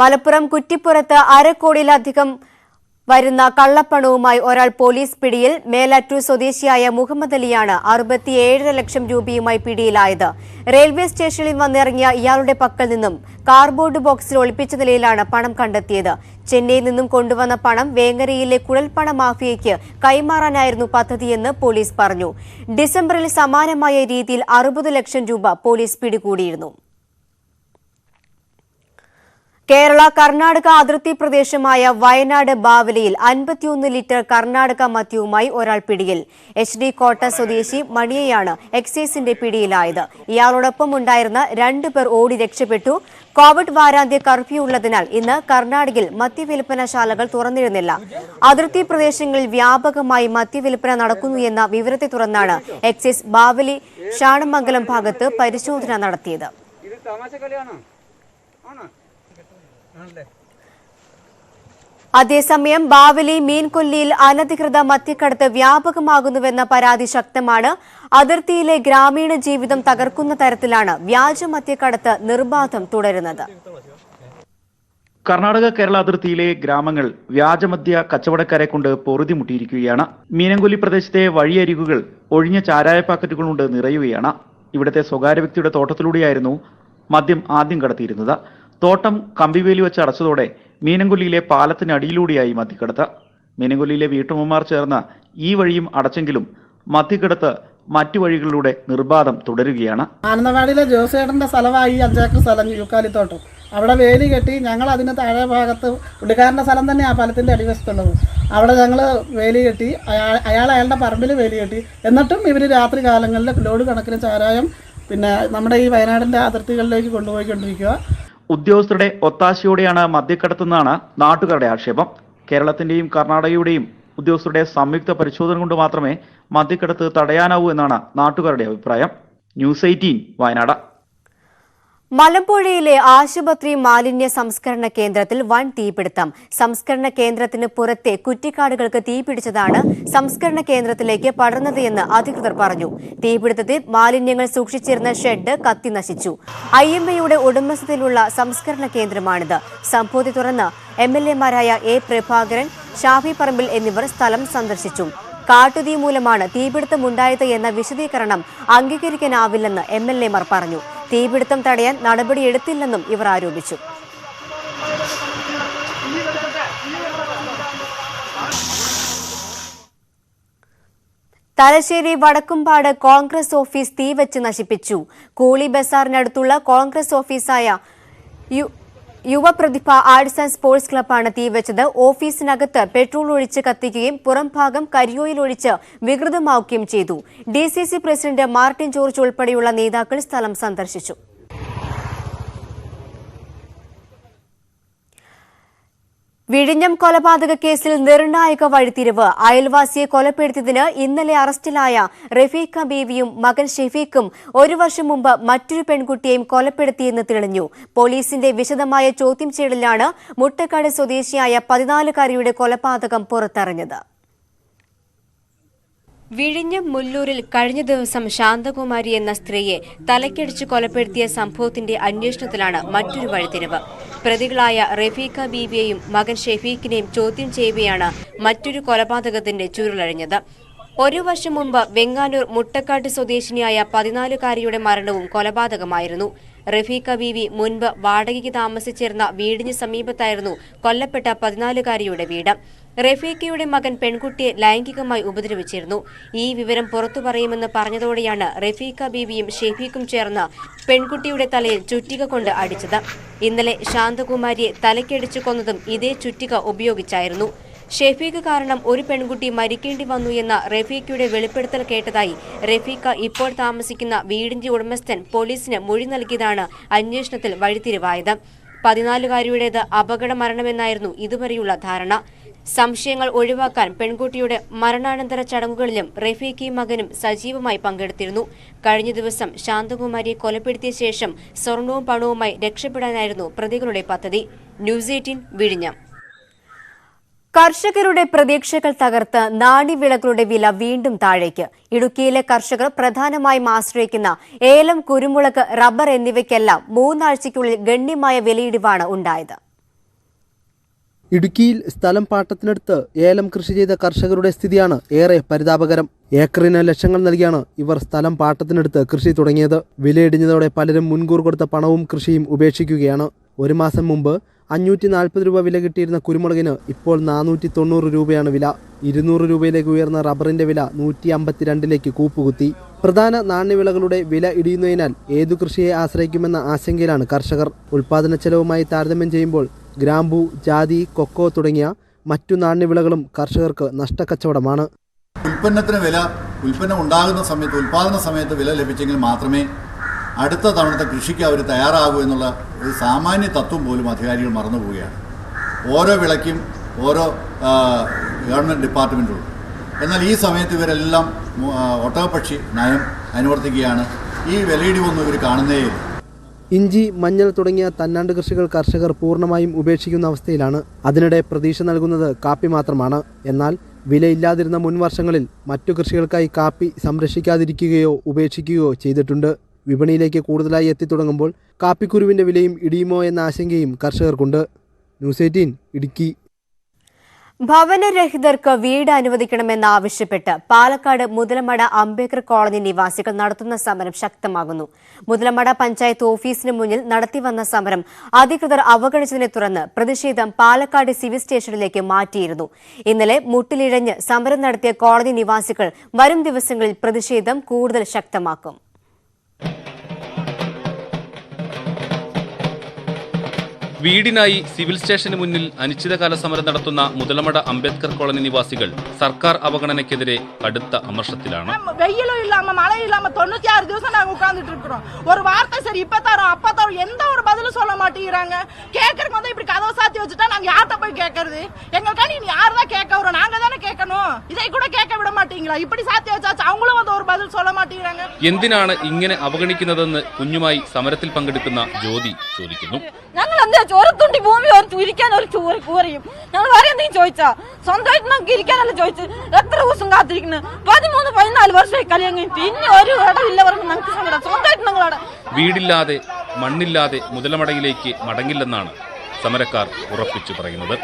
മലപ്പുറം കുറ്റിപ്പുറത്ത് അരക്കോടിയിലധികം വരുന്ന കള്ളപ്പണവുമായി ഒരാൾ പോലീസ് പിടിയിൽ. മേലാറ്റൂർ സ്വദേശിയായ മുഹമ്മദ് അലിയാണ് 67 ലക്ഷം രൂപയുമായി പിടിയിലായത്. റെയിൽവേ സ്റ്റേഷനിൽ വന്നിറങ്ങിയ ഇയാളുടെ പക്കൽ നിന്നും കാർഡ്ബോർഡ് ബോക്സിൽ ഒളിപ്പിച്ച നിലയിലാണ് പണം കണ്ടെത്തിയത്. ചെന്നൈയിൽ നിന്നും കൊണ്ടുവന്ന പണം വേങ്ങരയിലെ കുഴൽപ്പണ മാഫിയയ്ക്ക് കൈമാറാനായിരുന്നു പദ്ധതിയെന്ന് പോലീസ് പറഞ്ഞു. ഡിസംബറിൽ സമാനമായ രീതിയിൽ 60 ലക്ഷം രൂപ പോലീസ് പിടികൂടിയിരുന്നു. കേരള കർണാടക അതിർത്തി പ്രദേശമായ വയനാട് ബാവലിയിൽ 51 ലിറ്റർ കർണാടക മദ്യവുമായി ഒരാൾ പിടിയിൽ. HD കോട്ട സ്വദേശി മണിയെയാണ് എക്സൈസിന്റെ പിടിയിലായത്. ഇയാളോടൊപ്പം ഉണ്ടായിരുന്ന 2 പേർ ഓടി രക്ഷപ്പെട്ടു. കോവിഡ് വാരാന്ത്യ കർഫ്യൂ ഉള്ളതിനാൽ ഇന്ന് കർണാടകയിൽ മദ്യവിൽപ്പനശാലകൾ തുറന്നിരുന്നില്ല. അതിർത്തി പ്രദേശങ്ങളിൽ വ്യാപകമായി മദ്യവിൽപ്പന നടക്കുന്നു എന്ന വിവരത്തെ തുടർന്നാണ് എക്സൈസ് ബാവലി ഷാണമംഗലം ഭാഗത്ത് പരിശോധന നടത്തിയത്. അതേസമയം ബാവലി മീൻകൊല്ലിയിൽ അനധികൃത മദ്യക്കടത്ത് വ്യാപകമാകുന്നുവെന്ന പരാതി ശക്തമാണ്. അതിർത്തിയിലെ ഗ്രാമീണ ജീവിതം തകർക്കുന്ന തരത്തിലാണ് വ്യാജ മദ്യക്കടത്ത് നിർബാധം തുടരുന്നത്. കർണാടക കേരള അതിർത്തിയിലെ ഗ്രാമങ്ങൾ വ്യാജമദ്യ കച്ചവടക്കാരെ കൊണ്ട് പൊറുതിമുട്ടിയിരിക്കുകയാണ്. മീനംകൊല്ലി പ്രദേശത്തെ വഴിയരികുകൾ ഒഴിഞ്ഞ ചാരായ പാക്കറ്റുകൾ കൊണ്ട് നിറയുകയാണ്. ഇവിടുത്തെ സ്വകാര്യ വ്യക്തിയുടെ തോട്ടത്തിലൂടെയായിരുന്നു മദ്യം ആദ്യം കടത്തിയിരുന്നത്. തോട്ടം കമ്പിവേലി വെച്ച് അടച്ചതോടെ മീനംകൊല്ലിയിലെ പാലത്തിനടിയിലൂടെയായി മദ്യക്കടത്ത്. മീനംകൊല്ലിയിലെ വീട്ടമ്മമാർ ചേർന്ന് ഈ വഴിയും അടച്ചെങ്കിലും മദ്യക്കടത്ത് മറ്റു വഴികളിലൂടെ നിർബാധം തുടരുകയാണ്. മാനന്തവാടിയിലെ ജോസേട്ടന്റെ സ്ഥലമായി 5 ഏക്കർ സ്ഥലം യൂക്കാലിത്തോട്ടം. അവിടെ വേലി കെട്ടി ഞങ്ങൾ അതിന് താഴെ ഭാഗത്ത് പുള്ളിക്കാരൻ്റെ സ്ഥലം തന്നെ ആ പാലത്തിൻ്റെ അടിവശത്തുള്ളത്. അവിടെ ഞങ്ങൾ വേലി കെട്ടി, അയാളുടെ പറമ്പിൽ വേലി കെട്ടി. എന്നിട്ടും ഇവർ രാത്രി കാലങ്ങളിൽ ലോഡ് കണക്കിന് ചാരായം നമ്മുടെ ഈ വയനാടിൻ്റെ അതിർത്തികളിലേക്ക് കൊണ്ടുപോയിക്കൊണ്ടിരിക്കുക. ഉദ്യോഗസ്ഥരുടെ ഒത്താശയോടെയാണ് മദ്യക്കടത്തെന്നാണ് നാട്ടുകാരുടെ ആക്ഷേപം. കേരളത്തിന്റെയും കർണാടകയുടെയും ഉദ്യോഗസ്ഥരുടെ സംയുക്ത പരിശോധന കൊണ്ട് മാത്രമേ മദ്യക്കടത്ത് തടയാനാവൂ എന്നാണ് നാട്ടുകാരുടെ അഭിപ്രായം. ന്യൂസ് 18 വയനാട്. മലമ്പുഴയിലെ ആശുപത്രി മാലിന്യ സംസ്കരണ കേന്ദ്രത്തിൽ വൻ തീപിടുത്തം. സംസ്കരണ കേന്ദ്രത്തിന് പുറത്തെ കുറ്റിക്കാടുകൾക്ക് തീപിടിച്ചതാണ് സംസ്കരണ കേന്ദ്രത്തിലേക്ക് പടർന്നത് എന്ന് അധികൃതർ പറഞ്ഞു. തീപിടുത്തത്തിൽ മാലിന്യങ്ങൾ സൂക്ഷിച്ചിരുന്ന ഷെഡ് കത്തിനശിച്ചു. IMAയുടെ ഉടമസ്ഥതയിലുള്ള സംസ്കരണ കേന്ദ്രമാണിത്. സംഭവത്തെ തുടർന്ന് MLAമാരായ A. പ്രഭാകരൻ, ഷാഫി പറമ്പിൽ എന്നിവർ സ്ഥലം സന്ദർശിച്ചു. കാട്ടുതീ മൂലമാണ് തീപിടുത്തമുണ്ടായത് എന്ന വിശദീകരണം അംഗീകരിക്കാനാവില്ലെന്ന് MLAമാർ പറഞ്ഞു. തീപിടുത്തം തടയാൻ നടപടിയെടുത്തില്ലെന്നും ഇവർ ആരോപിച്ചു. തലശ്ശേരി വടക്കുംപാട് കോൺഗ്രസ് ഓഫീസ് തീവച്ച് നശിപ്പിച്ചു. കൂളി ബസാറിനടുത്തുള്ള കോൺഗ്രസ് ഓഫീസായ യുവപ്രതിഭ ആർട്സ് ആൻഡ് സ്പോർട്സ് ക്ലബ്ബാണ് തീവച്ചത്. ഓഫീസിനകത്ത് പെട്രോൾ ഒഴിച്ച് കത്തിക്കുകയും പുറംഭാഗം കരിയോയിൽ ഒഴിച്ച് വികൃതമാക്കുകയും ചെയ്തു. DCC പ്രസിഡന്റ് മാർട്ടിൻ ജോർജ് ഉൾപ്പെടെയുള്ള നേതാക്കൾ സ്ഥലം സന്ദർശിച്ചു. വിഴിഞ്ഞം കൊലപാതക കേസിൽ നിർണായക വഴിത്തിരിവ്. അയൽവാസിയെ കൊലപ്പെടുത്തിയതിന് ഇന്നലെ അറസ്റ്റിലായ റഫീഖ ബീവിയും മകൻ ഷെഫീഖും 1 വർഷം മുമ്പ് മറ്റൊരു പെൺകുട്ടിയെയും കൊലപ്പെടുത്തിയെന്ന് തെളിഞ്ഞു. പോലീസിന്റെ വിശദമായ ചോദ്യം ചെയ്യലിലാണ് മുട്ടക്കാട് സ്വദേശിയായ 14-കാരിയുടെ കൊലപാതകം പുറത്തറിഞ്ഞത്. വിഴിഞ്ഞം മുല്ലൂരിൽ കഴിഞ്ഞ ദിവസം ശാന്തകുമാരി എന്ന സ്ത്രീയെ തലക്കടിച്ച് കൊലപ്പെടുത്തിയ സംഭവത്തിന്റെ അന്വേഷണത്തിലാണ് മറ്റൊരു വഴിത്തിരിവ്. പ്രതികളായ റഫീഖ ബീവിയെയും മകൻ ഷെഫീഖിനെയും ചോദ്യം ചെയ്യവെയാണ് മറ്റൊരു കൊലപാതകത്തിന്റെ ചുരുളഴിഞ്ഞത്. 1 വർഷം മുമ്പ് വെങ്ങാനൂർ മുട്ടക്കാട്ട് സ്വദേശിനിയായ 14-കാരിയുടെ മരണവും കൊലപാതകമായിരുന്നു. റഫീഖ ബീവി മുൻപ് വാടകയ്ക്ക് താമസിച്ചിരുന്ന വീടിന് സമീപത്തായിരുന്നു കൊല്ലപ്പെട്ട 14-കാരിയുടെ വീട്. റഫീഖയുടെ മകൻ പെൺകുട്ടിയെ ലൈംഗികമായി ഉപദ്രവിച്ചിരുന്നു. ഈ വിവരം പുറത്തു പറയുമെന്ന് പറഞ്ഞതോടെയാണ് റഫീഖ ബീവിയും ഷെഫീഖും ചേർന്ന് പെൺകുട്ടിയുടെ തലയിൽ ചുറ്റിക കൊണ്ട് അടിച്ചത്. ഇന്നലെ ശാന്തകുമാരിയെ തലക്കടിച്ചു കൊന്നതും ഇതേ ചുറ്റിക ഉപയോഗിച്ചായിരുന്നു. ഷെഫീഖ് കാരണം ഒരു പെൺകുട്ടി മരിക്കേണ്ടി വന്നു എന്ന റഫീഖയുടെ വെളിപ്പെടുത്തൽ കേട്ടതായി റഫീഖ ഇപ്പോൾ താമസിക്കുന്ന വീടിന്റെ ഉടമസ്ഥൻ പോലീസിന് മൊഴി നൽകിയതാണ് അന്വേഷണത്തിൽ വഴിത്തിരിവായത്. 14-കാരിയുടേത് അപകട മരണമെന്നായിരുന്നു ഇതുവരെയുള്ള ധാരണ. സംശയങ്ങൾ ഒഴിവാക്കാൻ പെൺകുട്ടിയുടെ മരണാനന്തര ചടങ്ങുകളിലും റഫീഖയും മകനും സജീവമായി പങ്കെടുത്തിരുന്നു. കഴിഞ്ഞ ദിവസം ശാന്തകുമാരിയെ കൊലപ്പെടുത്തിയ ശേഷം സ്വർണവും പണവുമായി രക്ഷപ്പെടാനായിരുന്നു പ്രതികളുടെ പദ്ധതി. ന്യൂസ് 18 വിഴിഞ്ഞം. കർഷകരുടെ പ്രതീക്ഷകൾ തകർത്ത് നാണ്യവിളകളുടെ വില വീണ്ടും താഴേക്ക്. ഇടുക്കിയിലെ കർഷകർ പ്രധാനമായും ആശ്രയിക്കുന്ന ഏലം, കുരുമുളക്, റബ്ബർ എന്നിവയ്ക്കെല്ലാം 3 ആഴ്ചയ്ക്കുള്ളിൽ ഗണ്യമായ വിലയിടിവാണ് ഉണ്ടായത്. ഇടുക്കിയിൽ സ്ഥലം പാട്ടത്തിനടുത്ത് ഏലം കൃഷി ചെയ്ത കർഷകരുടെ സ്ഥിതിയാണ് ഏറെ പരിതാപകരം. ഏക്കറിന് ലക്ഷങ്ങൾ നൽകിയാണ് ഇവർ സ്ഥലം പാട്ടത്തിനടുത്ത് കൃഷി തുടങ്ങിയത്. വിലയിടിഞ്ഞതോടെ പലരും മുൻകൂർ കൊടുത്ത പണവും കൃഷിയും ഉപേക്ഷിക്കുകയാണ്. ഒരു മാസം മുമ്പ് 540 രൂപ വില കിട്ടിയിരുന്ന കുരുമുളകിന് ഇപ്പോൾ 490 രൂപയാണ് വില. 200 രൂപയിലേക്ക് ഉയർന്ന റബ്ബറിന്റെ വില 152ലേക്ക് കൂപ്പുകുത്തി. പ്രധാന നാണ്യവിളകളുടെ വില ഇടിയുന്നതിനാൽ ഏതു കൃഷിയെ ആശ്രയിക്കുമെന്ന ആശങ്കയിലാണ് കർഷകർ. ഉൽപാദന ചെലവുമായി താരതമ്യം ചെയ്യുമ്പോൾ ഗ്രാമ്പു, ജാതി, കൊക്കോ തുടങ്ങിയ മറ്റു നാണ്യവിളകളും കർഷകർക്ക് നഷ്ടക്കച്ചവടമാണ്. ഉൽപ്പന്നം ഉണ്ടാകുന്ന സമയത്ത്, ഉൽപാദന സമയത്ത് വില ലഭിച്ചെങ്കിൽ മാത്രമേ അടുത്ത തവണത്തെ കൃഷിക്ക് അവർ തയ്യാറാകൂ എന്നുള്ള ഒരു സാമാന്യ തത്വം പോലും അധികാരികൾ മറന്നുപോവുകയാണ്. ഓരോ വിളയ്ക്കും ഓരോ ഗവൺമെൻറ് ഡിപ്പാർട്ട്മെൻറ്റുള്ളൂ. എന്നാൽ ഈ സമയത്ത് ഇവരെല്ലാം ഒട്ടകപ്പക്ഷി നയം അനുവർത്തിക്കുകയാണ്. ഈ വിലയിടിവൊന്നും ഇവർ കാണുന്നേയില്ല. ഇഞ്ചി, മഞ്ഞൾ തുടങ്ങിയ തന്നാണ്ട് കൃഷികൾ കർഷകർ പൂർണ്ണമായും ഉപേക്ഷിക്കുന്ന അവസ്ഥയിലാണ്. അതിനിടെ പ്രതീക്ഷ നൽകുന്നത് കാപ്പി മാത്രമാണ്. എന്നാൽ വിലയില്ലാതിരുന്ന മുൻ വർഷങ്ങളിൽ മറ്റു കൃഷികൾക്കായി കാപ്പി സംരക്ഷിക്കാതിരിക്കുകയോ ഉപേക്ഷിക്കുകയോ ചെയ്തിട്ടുണ്ട്. വിപണിയിലേക്ക് കൂടുതലായി എത്തിത്തുടങ്ങുമ്പോൾ കാപ്പിക്കുരുവിൻ്റെ വിലയും ഇടിയുമോ എന്ന ആശങ്കയും കർഷകർക്കുണ്ട്. ന്യൂസ് 18 ഇടുക്കി. ഭവനരഹിതർക്ക് വീട് അനുവദിക്കണമെന്നാവശ്യപ്പെട്ട് പാലക്കാട് മുതലമട അംബേദ്കർ കോളനി നിവാസികൾ നടത്തുന്ന സമരം ശക്തമാകുന്നു. മുതലമട പഞ്ചായത്ത് ഓഫീസിന് മുന്നിൽ നടത്തിവന്ന സമരം അധികൃതർ അവഗണിച്ചതിനെ തുടർന്ന് പ്രതിഷേധം പാലക്കാട് സിവിൽ സ്റ്റേഷനിലേക്ക് മാറ്റിയിരുന്നു. ഇന്നലെ മുട്ടിലിഴഞ്ഞ് സമരം നടത്തിയ കോളനി നിവാസികൾ വരും ദിവസങ്ങളിൽ പ്രതിഷേധം കൂടുതൽ ശക്തമാക്കും. വീടിനായി സിവിൽ സ്റ്റേഷന് മുന്നിൽ അനിശ്ചിതകാല സമരം നടത്തുന്ന മുതലമട അംബേദ്കർ കോളനി നിവാസികൾ സർക്കാർ അവഗണനയ്ക്കെതിരെ കടുത്ത അമർഷത്തിലാണ്. வெயிலும் இல்லாம மழை இல்லாம 96 திவசம் நாங்க உட்கார்ந்துட்டு இருக்கோம். ஒரு வார்த்தை சரி இப்ப தரோம் அப்ப தரோம் எந்த ஒரு பதிலும் சொல்ல மாட்டேங்கிறாங்க. கேட்கறதுக்கு வந்து இப்படி கதவை சாத்தி வச்சுட்டா நாங்க யார்கிட்ட போய் கேட்கறது? எங்களுக்காண்டி நீ யார் தான் கேட்க வரோம்? நாங்க தானே கேட்கணும். இதை கூட கேட்க விட மாட்டீங்களா? இப்படி சாத்தி வச்சாச்சு அவங்களும் வந்து ஒரு பதில் சொல்ல மாட்டேங்கிறாங்க. എന്തിനാണ് ഇങ്ങനെ അവഗണിക്കുന്നതെന്ന് കുഞ്ഞുമായി സമരത്തിൽ പങ്കെടുക്കുന്ന ജ്യോതി ചോദിക്കുന്നു. ഞങ്ങൾ എന്താ ഒരു തുണ്ടി ഭൂമി ഇരിക്കാൻ ഒരു കൂരയും ഞങ്ങൾ വേറെ എന്തെങ്കിലും ചോദിച്ചാ സ്വന്തമായിട്ട് നമുക്ക് ഇരിക്കാനല്ല ചോദിച്ചു. എത്ര ദിവസം കാത്തിരിക്കുന്നു? 13-14 വർഷമായി കല്യാണം കഴിഞ്ഞിട്ട് ഇനി ഒരു ഇടമില്ല പറഞ്ഞു. നമുക്ക് സ്വന്തമായിട്ട് ഞങ്ങളവിടെ വീടില്ലാതെ മണ്ണില്ലാതെ മുതലമടയിലേക്ക് മടങ്ങില്ലെന്നാണ് സമരക്കാർ ഉറപ്പിച്ചു പറയുന്നത്.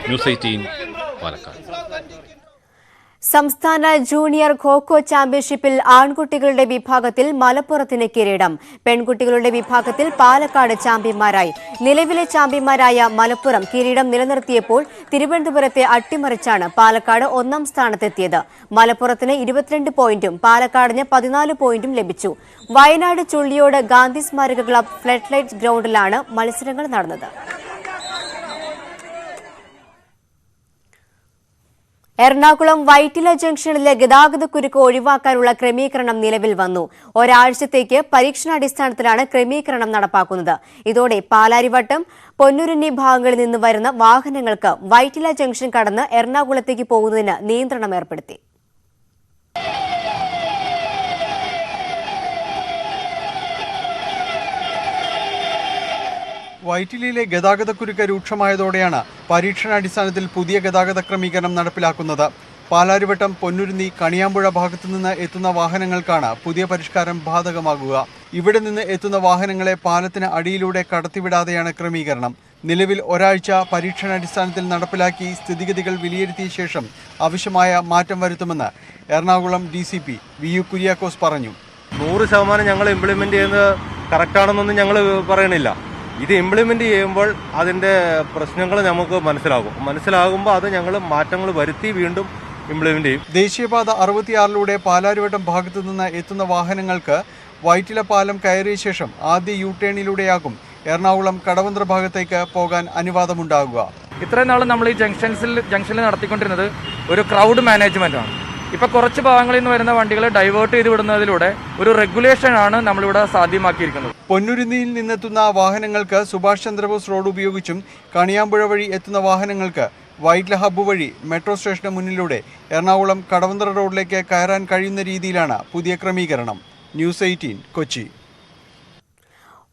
ന്യൂസ് 18 പാലക്കാട്. സംസ്ഥാന ജൂനിയർ ഖോഖോ ചാമ്പ്യൻഷിപ്പിൽ ആൺകുട്ടികളുടെ വിഭാഗത്തിൽ മലപ്പുറത്തിന് കിരീടം. പെൺകുട്ടികളുടെ വിഭാഗത്തിൽ പാലക്കാട് ചാമ്പ്യന്മാരായി. നിലവിലെ ചാമ്പ്യന്മാരായ മലപ്പുറം കിരീടം നിലനിർത്തിയപ്പോൾ തിരുവനന്തപുരത്തെ അട്ടിമറിച്ചാണ് പാലക്കാട് ഒന്നാം സ്ഥാനത്തെത്തിയത്. മലപ്പുറത്തിന് 22 പോയിന്റും പാലക്കാടിന് 14 പോയിന്റും ലഭിച്ചു. വയനാട് ചുള്ളിയോട് ഗാന്ധി സ്മാരക ക്ലബ് ഫ്ലഡ് ലൈറ്റ് ഗ്രൗണ്ടിലാണ് മത്സരങ്ങൾ നടന്നത്. എറണാകുളം വൈറ്റില ജംഗ്ഷനിലെ ഗതാഗതക്കുരുക്ക് ഒഴിവാക്കാനുള്ള ക്രമീകരണം നിലവിൽ വന്നു. ഒരാഴ്ചത്തേക്ക് പരീക്ഷണാടിസ്ഥാനത്തിലാണ് ക്രമീകരണം നടപ്പാക്കുന്നത്. ഇതോടെ പാലാരിവട്ടം, പൊന്നുരുന്നി ഭാഗങ്ങളിൽ നിന്ന് വരുന്ന വാഹനങ്ങൾക്ക് വൈറ്റില ജംഗ്ഷൻ കടന്ന് എറണാകുളത്തേക്ക് പോകുന്നതിന് നിയന്ത്രണം ഏർപ്പെടുത്തി. വൈറ്റിലയിലെ ഗതാഗതക്കുരുക്ക് രൂക്ഷമായതോടെയാണ് പരീക്ഷണാടിസ്ഥാനത്തിൽ പുതിയ ഗതാഗത ക്രമീകരണം നടപ്പിലാക്കുന്നത്. പാലാരിവട്ടം, പൊന്നുരുന്നി, കണിയാമ്പുഴ ഭാഗത്തുനിന്ന് എത്തുന്ന വാഹനങ്ങൾക്കാണ് പുതിയ പരിഷ്കാരം ബാധകമാകുക. ഇവിടെ നിന്ന് എത്തുന്ന വാഹനങ്ങളെ പാലത്തിന് അടിയിലൂടെ കടത്തിവിടാതെയാണ് ക്രമീകരണം. നിലവിൽ ഒരാഴ്ച പരീക്ഷണാടിസ്ഥാനത്തിൽ നടപ്പിലാക്കി സ്ഥിതിഗതികൾ വിലയിരുത്തിയ ശേഷം ആവശ്യമായ മാറ്റം വരുത്തുമെന്ന് എറണാകുളം DCP VU കുര്യാക്കോസ് പറഞ്ഞു. 100% ഞങ്ങൾ ഇംപ്ലിമെൻ്റ് ചെയ്യുന്നത് കറക്റ്റാണെന്നൊന്നും ഞങ്ങൾ പറയണില്ല. ഇത് ഇംപ്ലിമെൻ്റ് ചെയ്യുമ്പോൾ അതിൻ്റെ പ്രശ്നങ്ങൾ നമുക്ക് മനസ്സിലാകുമ്പോൾ അത് ഞങ്ങൾ മാറ്റങ്ങൾ വരുത്തി വീണ്ടും ഇംപ്ലിമെൻ്റ് ചെയ്യും. ദേശീയപാത 66 പാലാരിവട്ടം ഭാഗത്തു നിന്ന് എത്തുന്ന വാഹനങ്ങൾക്ക് വൈറ്റില പാലം കയറിയ ശേഷം ആദ്യ യു-ടേണിലൂടെയാകും എറണാകുളം കടവന്ത്ര ഭാഗത്തേക്ക് പോകാൻ അനുവാദമുണ്ടാകുക. ഇത്രയും നാൾ നമ്മൾ ഈ ജംഗ്ഷനിൽ നടത്തിക്കൊണ്ടിരുന്നത് ഒരു ക്രൗഡ് മാനേജ്മെൻറ്റാണ്. ഇപ്പോൾ കുറച്ച് ഭാഗങ്ങളിൽ നിന്ന് വരുന്ന വണ്ടികളെ ഡൈവേർട്ട് ചെയ്ത് വിടുന്നതിലൂടെ ഒരു റെഗുലേഷനാണ് നമ്മളിവിടെ സാധ്യമാക്കിയിരിക്കുന്നത്. പൊന്നുരുന്നിയിൽ നിന്നെത്തുന്ന വാഹനങ്ങൾക്ക് സുഭാഷ് ചന്ദ്രബോസ് റോഡ് ഉപയോഗിച്ചും കണിയാമ്പുഴ വഴി എത്തുന്ന വാഹനങ്ങൾക്ക് വൈറ്റ്ല ഹബ്ബ് വഴി മെട്രോ സ്റ്റേഷന് മുന്നിലൂടെ എറണാകുളം കടവന്ത്ര റോഡിലേക്ക് കയറാൻ കഴിയുന്ന രീതിയിലാണ് പുതിയ ക്രമീകരണം. ന്യൂസ് 18 കൊച്ചി.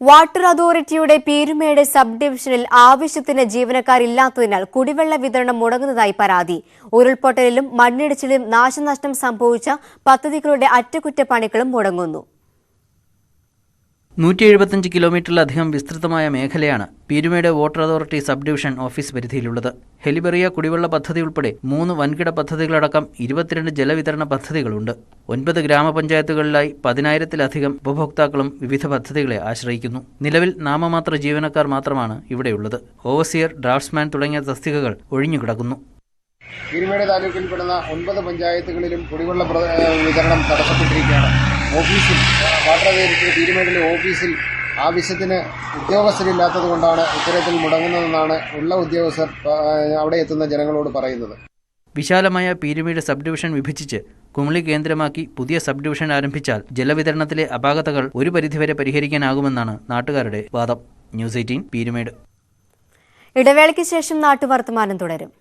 വാട്ടർ അതോറിറ്റിയുടെ പീരുമേട് സബ് ഡിവിഷനിൽ ആവശ്യത്തിന് ജീവനക്കാരില്ലാത്തതിനാൽ കുടിവെള്ള വിതരണം മുടങ്ങുന്നതായി പരാതി. ഉരുൾപൊട്ടലിലും മണ്ണിടിച്ചിലും നാശനഷ്ടം സംഭവിച്ച പദ്ധതികളുടെ അറ്റകുറ്റപ്പണികളും മുടങ്ങുന്നു. 175 കിലോമീറ്ററിലധികം വിസ്തൃതമായ മേഖലയാണ് Peerumedu water authority sub division office പരിധിയിലുള്ളത്. ഹെലിബെറിയ കുടിവെള്ള പദ്ധതി ഉൾപ്പെടെ 3 വൻകിട പദ്ധതികളടക്കം 22 ജലവിതരണ പദ്ധതികളുണ്ട്. 9 ഗ്രാമപഞ്ചായത്തുകളിലായി 10,000-ത്തിലധികം ഉപഭോക്താക്കളും വിവിധ പദ്ധതികളെ ആശ്രയിക്കുന്നു. നിലവിൽ നാമമാത്ര ജീവനക്കാർ മാത്രമാണ് ഇവിടെയുള്ളത്. ഓവർസിയർ, ഡ്രാഫ്റ്റ്സ്മാൻ തുടങ്ങിയ തസ്തികകൾ ഒഴിഞ്ഞുകിടക്കുന്നു. പീരുമേട് താലൂക്കിൽപ്പെടുന്ന 9 പഞ്ചായത്തുകളിലും കുടിവെള്ള വിതരണം തടസ്സപ്പെട്ടിരിക്കുകയാണ്. ഓഫീസിൽ വാട്ടർ അതോറിറ്റി പീരുമേടിലെ ഓഫീസിൽ ആവശ്യത്തിന് ഉദ്യോഗസ്ഥരില്ലാത്തത് കൊണ്ടാണ് ഇത്തരത്തിൽ മുടങ്ങുന്നതെന്നാണ് ഉള്ള ഉദ്യോഗസ്ഥർ അവിടെ എത്തുന്ന ജനങ്ങളോട് പറയുന്നത്. വിശാലമായ പീരുമേട് സബ് ഡിവിഷൻ വിഭജിച്ച് കുമളി കേന്ദ്രമാക്കി പുതിയ സബ് ഡിവിഷൻ ആരംഭിച്ചാൽ ജലവിതരണത്തിലെ അപാകതകൾ ഒരു പരിധിവരെ പരിഹരിക്കാനാകുമെന്നാണ് നാട്ടുകാരുടെ വാദം. ന്യൂസ് 18 പീരുമേട്. ഇടവേളയ്ക്ക് ശേഷം നാട്ടുവർത്തമാനം തുടരും.